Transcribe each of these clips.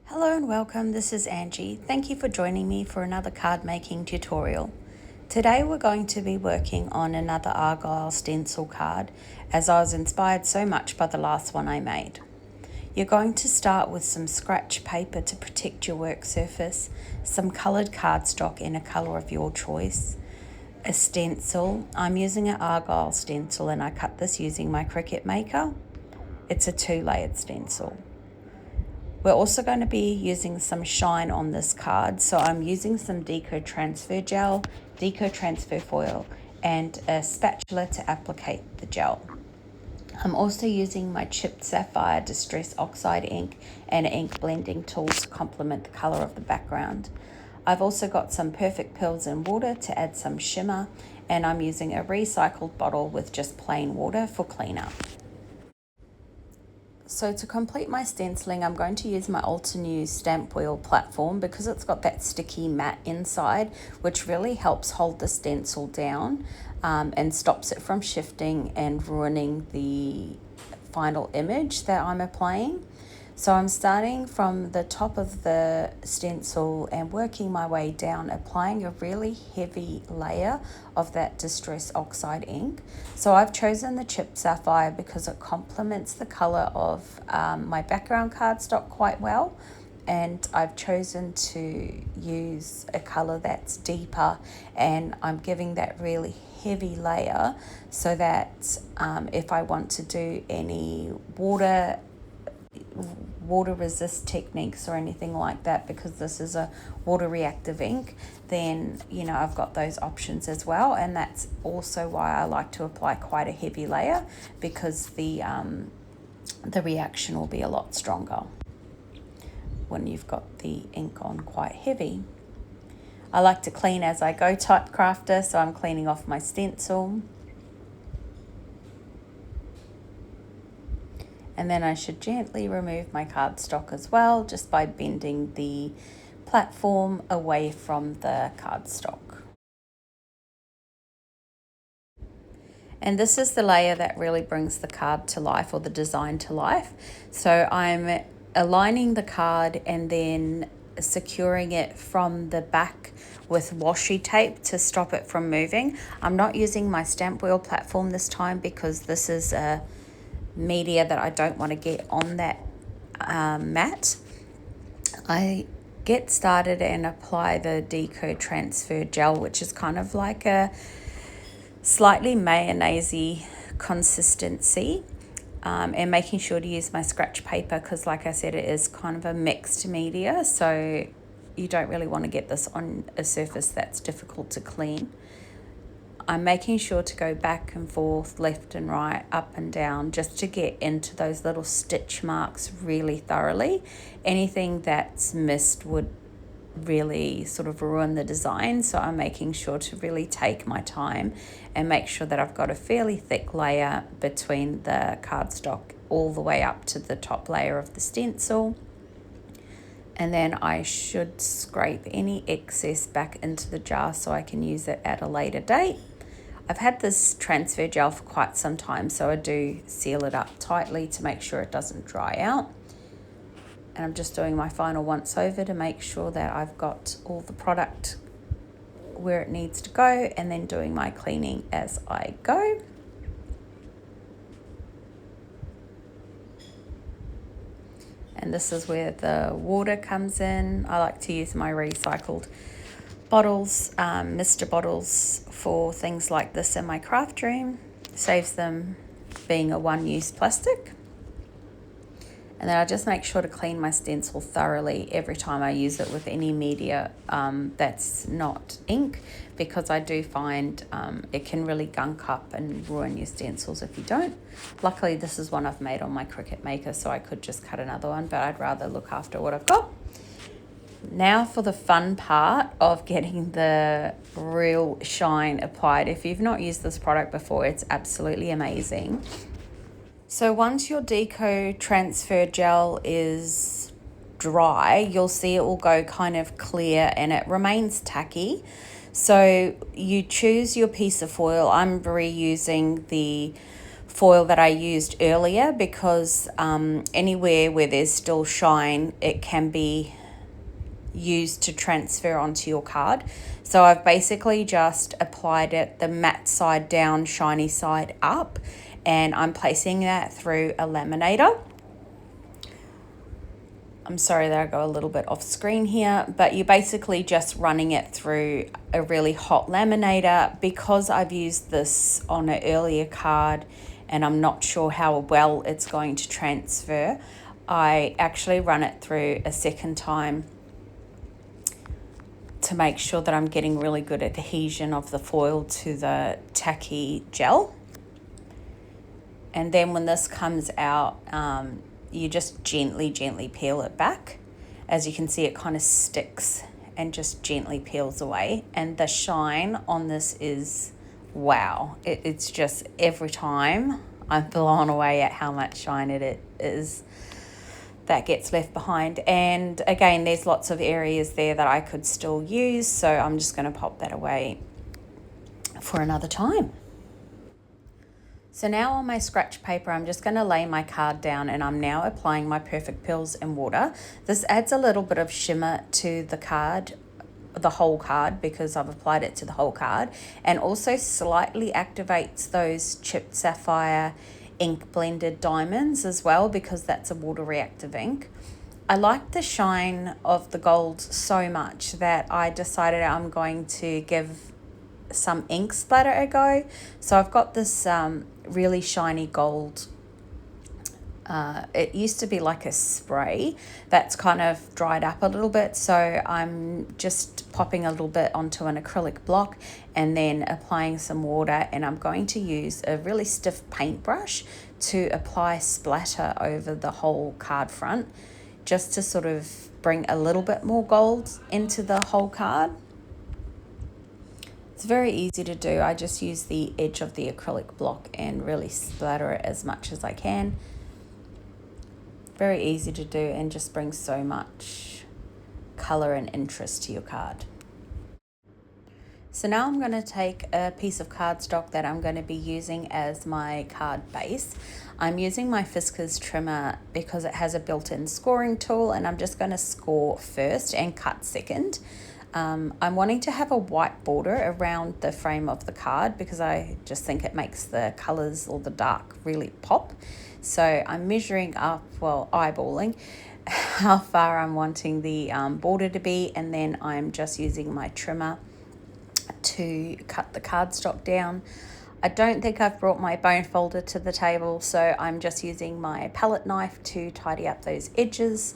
Hello and welcome, this is Angie. Thank you for joining me for another card making tutorial. Today we're going to be working on another Argyle stencil card as I was inspired so much by the last one I made. You're going to start with some scratch paper to protect your work surface, some coloured cardstock in a colour of your choice, a stencil. I'm using an Argyle stencil and I cut this using my Cricut maker. It's a 2-layered stencil. We're also going to be using some shine on this card, so I'm using some deco transfer gel, deco transfer foil, and a spatula to applicate the gel. I'm also using my chipped sapphire distress oxide ink and ink blending tools to complement the colour of the background. I've also got some perfect pearls in water to add some shimmer, and I'm using a recycled bottle with just plain water for cleanup. So to complete my stenciling, I'm going to use my Altenew stamp wheel platform because it's got that sticky mat inside, which really helps hold the stencil down and stops it from shifting and ruining the final image that I'm applying. So I'm starting from the top of the stencil and working my way down, applying a really heavy layer of that distress oxide ink. So I've chosen the chipped sapphire because it complements the color of my background cardstock quite well. And I've chosen to use a color that's deeper, and I'm giving that really heavy layer so that if I want to do any water resist techniques or anything like that, because this is a water reactive ink, then I've got those options as well. And that's also why I like to apply quite a heavy layer, because the reaction will be a lot stronger when you've got the ink on quite heavy. I like to clean as I go type crafter, so I'm cleaning off my stencil. And then I should gently remove my cardstock as well, just by bending the platform away from the cardstock. And this is the layer that really brings the card to life, or the design to life. So I'm aligning the card and then securing it from the back with washi tape to stop it from moving. I'm not using my stamp wheel platform this time because this is a media that I don't want to get on that mat. I get started and apply the deco transfer gel, which is kind of like a slightly mayonnaise-y consistency, and making sure to use my scratch paper because, like I said, it is kind of a mixed media, so you don't really want to get this on a surface that's difficult to clean. I'm making sure to go back and forth, left and right, up and down, just to get into those little stitch marks really thoroughly. Anything that's missed would really sort of ruin the design, so I'm making sure to really take my time and make sure that I've got a fairly thick layer between the cardstock all the way up to the top layer of the stencil. And then I should scrape any excess back into the jar so I can use it at a later date. I've had this transfer gel for quite some time, so I do seal it up tightly to make sure it doesn't dry out. And I'm just doing my final once over to make sure that I've got all the product where it needs to go, and then doing my cleaning as I go. And this is where the water comes in. I like to use my recycled bottles, Mister bottles, for things like this in my craft room. Saves them being a one-use plastic. And then I just make sure to clean my stencil thoroughly every time I use it with any media that's not ink, because I do find it can really gunk up and ruin your stencils if you don't. Luckily, this is one I've made on my Cricut maker, so I could just cut another one, but I'd rather look after what I've got. Now for the fun part of getting the real shine applied. If you've not used this product before, it's absolutely amazing. So once your deco transfer gel is dry, you'll see it will go kind of clear and it remains tacky. So you choose your piece of foil. I'm reusing the foil that I used earlier, because anywhere where there's still shine, it can be used to transfer onto your card. So I've basically just applied it the matte side down, shiny side up, and I'm placing that through a laminator. I'm sorry that I go a little bit off screen here, but you're basically just running it through a really hot laminator. Because I've used this on an earlier card and I'm not sure how well it's going to transfer, I actually run it through a second time to make sure that I'm getting really good adhesion of the foil to the tacky gel. And then when this comes out, you just gently peel it back. As you can see, it kind of sticks and just gently peels away. And the shine on this is wow. It's just, every time I'm blown away at how much shine it is that gets left behind. And again, there's lots of areas there that I could still use, so I'm just going to pop that away for another time. So now on my scratch paper, I'm just going to lay my card down, and I'm now applying my Perfect Pearls in water. This adds a little bit of shimmer to the card, the whole card, because I've applied it to the whole card, and also slightly activates those chipped sapphire ink blended diamonds as well, because that's a water reactive ink. I like the shine of the gold so much that I decided I'm going to give some ink splatter a go. So I've got this really shiny gold. It used to be like a spray that's kind of dried up a little bit, so I'm just popping a little bit onto an acrylic block and then applying some water, and I'm going to use a really stiff paintbrush to apply splatter over the whole card front, just to sort of bring a little bit more gold into the whole card. It's very easy to do. I just use the edge of the acrylic block and really splatter it as much as I can. Very easy to do and just brings so much color and interest to your card. So now I'm going to take a piece of cardstock that I'm going to be using as my card base. I'm using my Fiskars trimmer because it has a built-in scoring tool, and I'm just going to score first and cut second. I'm wanting to have a white border around the frame of the card because I just think it makes the colors or the dark really pop. So I'm measuring up, well, eyeballing how far I'm wanting the border to be, and then I'm just using my trimmer to cut the cardstock down. I don't think I've brought my bone folder to the table, so I'm just using my palette knife to tidy up those edges.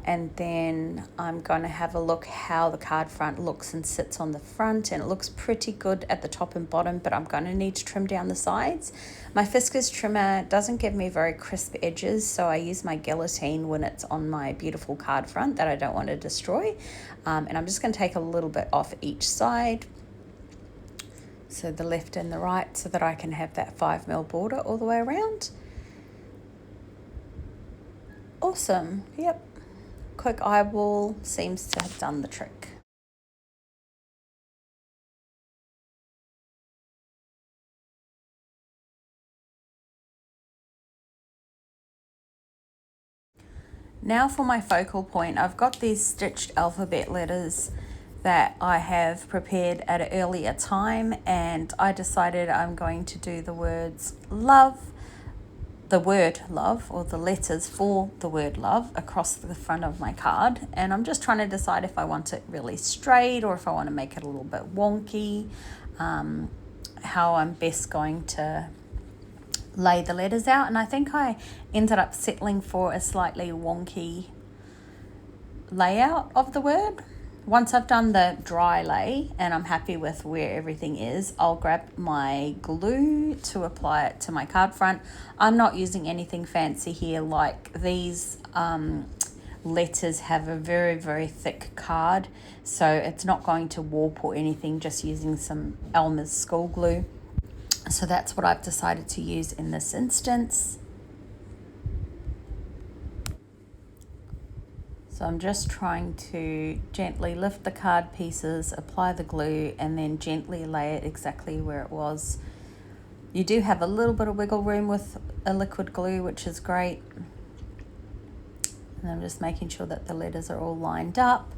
And then I'm going to have a look how the card front looks and sits on the front, and it looks pretty good at the top and bottom, but I'm going to need to trim down the sides. My Fiskars trimmer doesn't give me very crisp edges, so I use my guillotine when it's on my beautiful card front that I don't want to destroy. And I'm just going to take a little bit off each side, so the left and the right, so that I can have that 5mm border all the way around. Awesome. Yep. Quick eyeball seems to have done the trick. Now for my focal point, I've got these stitched alphabet letters that I have prepared at an earlier time, and I decided I'm going to do the words love, the word love, or the letters for the word love across the front of my card. And I'm just trying to decide if I want it really straight or if I want to make it a little bit wonky, how I'm best going to lay the letters out. And I think I ended up settling for a slightly wonky layout of the word. Once I've done the dry lay and I'm happy with where everything is, I'll grab my glue to apply it to my card front. I'm not using anything fancy here. Like these letters have a very, very thick card, so it's not going to warp or anything, just using some Elmer's school glue. So that's what I've decided to use in this instance. So I'm just trying to gently lift the card pieces, apply the glue, and then gently lay it exactly where it was You do have a little bit of wiggle room with a liquid glue, which is great. And I'm just making sure that the letters are all lined up.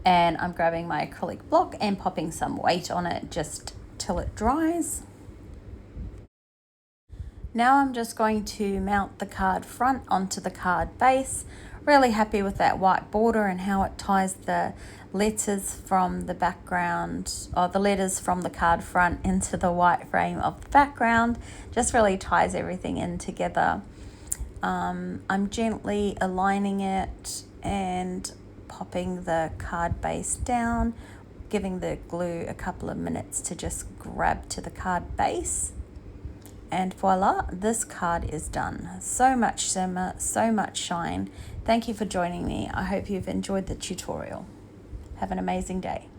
And I'm grabbing my acrylic block and popping some weight on it just till it dries. Now I'm just going to mount the card front onto the card base. Really happy with that white border and how it ties the letters from the background, or the letters from the card front into the white frame of the background. Just really ties everything in together. I'm gently aligning it and popping the card base down, giving the glue a couple of minutes to just grab to the card base. And voila, this card is done. So much shimmer, so much shine. Thank you for joining me. I hope you've enjoyed the tutorial. Have an amazing day.